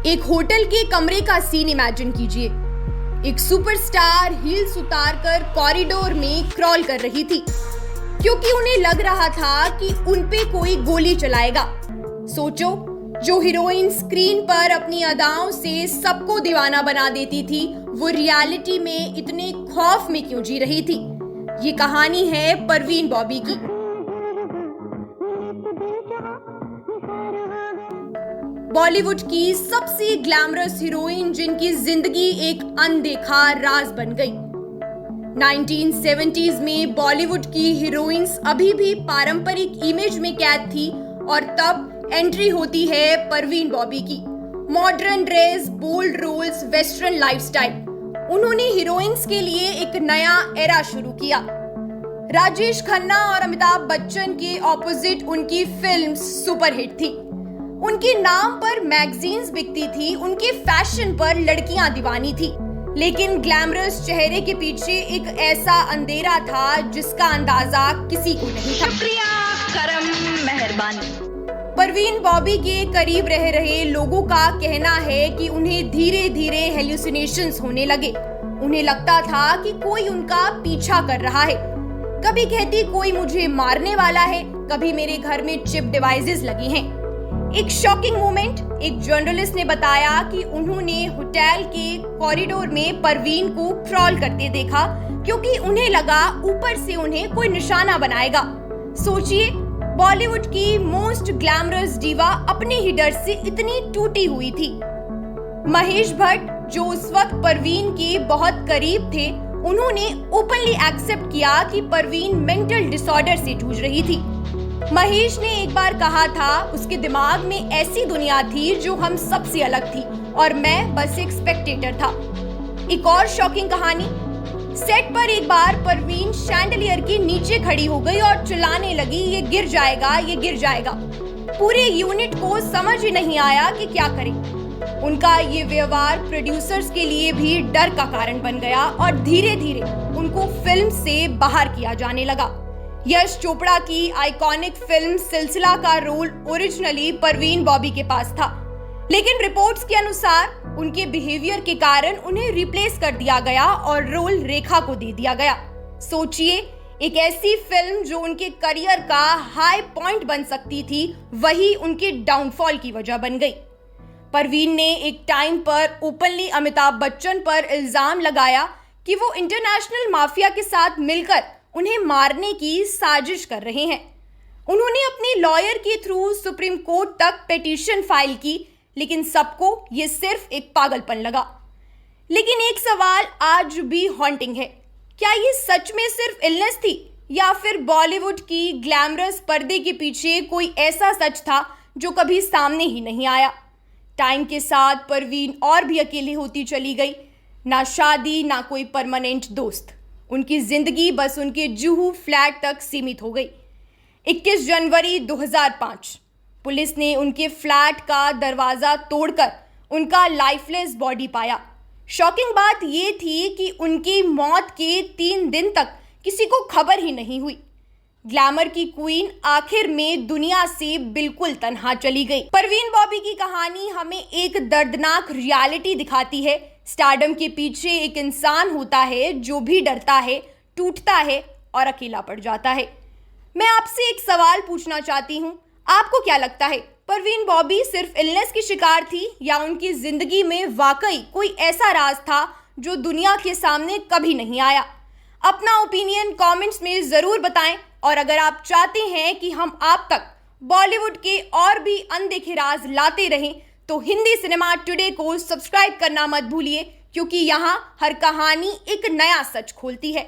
एक होटल के कमरे का सीन इमेजिन कीजिए। एक सुपरस्टार हील्स उतारकर कॉरिडोर में क्रॉल कर रही थी क्योंकि उन्हें लग रहा था कि उन पे कोई गोली चलाएगा। सोचो, जो हीरोइन स्क्रीन पर अपनी अदाओं से सबको दीवाना बना देती थी, वो रियलिटी में इतने खौफ में क्यों जी रही थी। ये कहानी है परवीन बॉबी की। बॉलीवुड की सबसे ग्लैमरस हीरोइन जिनकी जिंदगी एक अनदेखा राज बन गई। 1970s में बॉलीवुड की हीरोइंस अभी भी पारंपरिक इमेज में कैद थी और तब एंट्री होती है परवीन बॉबी की। Modern dress, bold roles, western lifestyle, उन्होंने हीरोइंस के लिए एक नया एरा शुरू किया। राजेश खन्ना और अमिताभ बच्चन के ऑपोजिट उनकी फिल्म्स सुपरहिट थी। उनके नाम पर मैगजीन्स बिकती थी, उनके फैशन पर लड़कियां दीवानी थी। लेकिन ग्लैमरस चेहरे के पीछे एक ऐसा अंधेरा था जिसका अंदाजा किसी को नहीं था। शुक्रिया, करम, मेहरबानी। परवीन बॉबी के करीब रह रहे लोगों का कहना है कि उन्हें धीरे धीरे हेल्यूसिनेशंस होने लगे। उन्हें लगता था कि कोई उनका पीछा कर रहा है। कभी कहती कोई मुझे मारने वाला है, कभी मेरे घर में चिप डिवाइसेस लगी हैं। एक शॉकिंग मोमेंट, एक जर्नलिस्ट ने बताया कि उन्होंने होटल के कॉरिडोर में परवीन को क्रॉल करते देखा क्योंकि उन्हें लगा ऊपर से उन्हें कोई निशाना बनाएगा। सोचिए, बॉलीवुड की मोस्ट ग्लैमरस डीवा अपने ही डर से इतनी टूटी हुई थी। महेश भट्ट, जो उस वक्त परवीन के बहुत करीब थे, उन्होंने ओपनली एक्सेप्ट किया कि परवीन मेंटल डिसऑर्डर से जूझ रही थी। महेश ने एक बार कहा था उसके दिमाग में ऐसी दुनिया थी जो हम सबसे अलग थी और मैं बस एक स्पेक्टेटर था। एक और शॉकिंग कहानी, सेट पर एक बार परवीन शैंडलियर के नीचे खड़ी हो गई और चिल्लाने लगी, ये गिर जाएगा, ये गिर जाएगा। पूरे यूनिट को समझ ही नहीं आया कि क्या करें। उनका ये व्यवहार प्रोड्यूसर्स के लिए भी डर का कारण बन गया और धीरे धीरे उनको फिल्म से बाहर किया जाने लगा। यश चोपड़ा की आइकॉनिक फिल्म सिलसिला का रोल ओरिजिनली परवीन बॉबी के पास था, लेकिन रिपोर्ट्स के अनुसार उनके बिहेवियर के कारण उन्हें रिप्लेस कर दिया गया और रोल रेखा को दे दिया गया। सोचिए, एक ऐसी फिल्म जो उनके करियर का हाई पॉइंट बन सकती थी, वही उनके डाउनफॉल की वजह बन गई। परवीन ने एक टाइम पर ओपनली अमिताभ बच्चन पर इल्जाम लगाया कि वो इंटरनेशनल माफिया के साथ मिलकर उन्हें मारने की साजिश कर रहे हैं। उन्होंने अपने लॉयर के थ्रू सुप्रीम कोर्ट तक पिटीशन फाइल की, लेकिन सबको ये सिर्फ एक पागलपन लगा। लेकिन एक सवाल आज भी हॉन्टिंग है, क्या ये सच में सिर्फ इलनेस थी या फिर बॉलीवुड की ग्लैमरस पर्दे के पीछे कोई ऐसा सच था जो कभी सामने ही नहीं आया। टाइम के साथ परवीन और भी अकेली होती चली गई। ना शादी, ना कोई परमानेंट दोस्त। उनकी जिंदगी बस उनके जुहू फ्लैट तक सीमित हो गई। 21 जनवरी 2005 पुलिस ने उनके फ्लैट का दरवाजा तोड़कर उनका लाइफलेस बॉडी पाया। शॉकिंग बात यह थी कि उनकी मौत के 3 दिन तक किसी को खबर ही नहीं हुई। ग्लैमर की क्वीन आखिर में दुनिया से बिल्कुल तन्हा चली गई। परवीन बॉबी की कहानी हमें एक दर्दनाक रियलिटी दिखाती है। स्टारडम के पीछे एक इंसान होता है जो भी डरता है, टूटता है और अकेला पड़ जाता है। मैं आपसे एक सवाल पूछना चाहती हूँ, आपको क्या लगता है, परवीन बॉबी सिर्फ इलनेस की शिकार थी या उनकी जिंदगी में वाकई कोई ऐसा राज था जो दुनिया के सामने कभी नहीं आया? अपना ओपिनियन कमेंट्स में जरूर बताएं और अगर आप चाहते हैं कि हम आप तक बॉलीवुड के और भी अनदेखे राज लाते रहें तो हिंदी सिनेमा टुडे को सब्सक्राइब करना मत भूलिए, क्योंकि यहाँ हर कहानी एक नया सच खोलती है।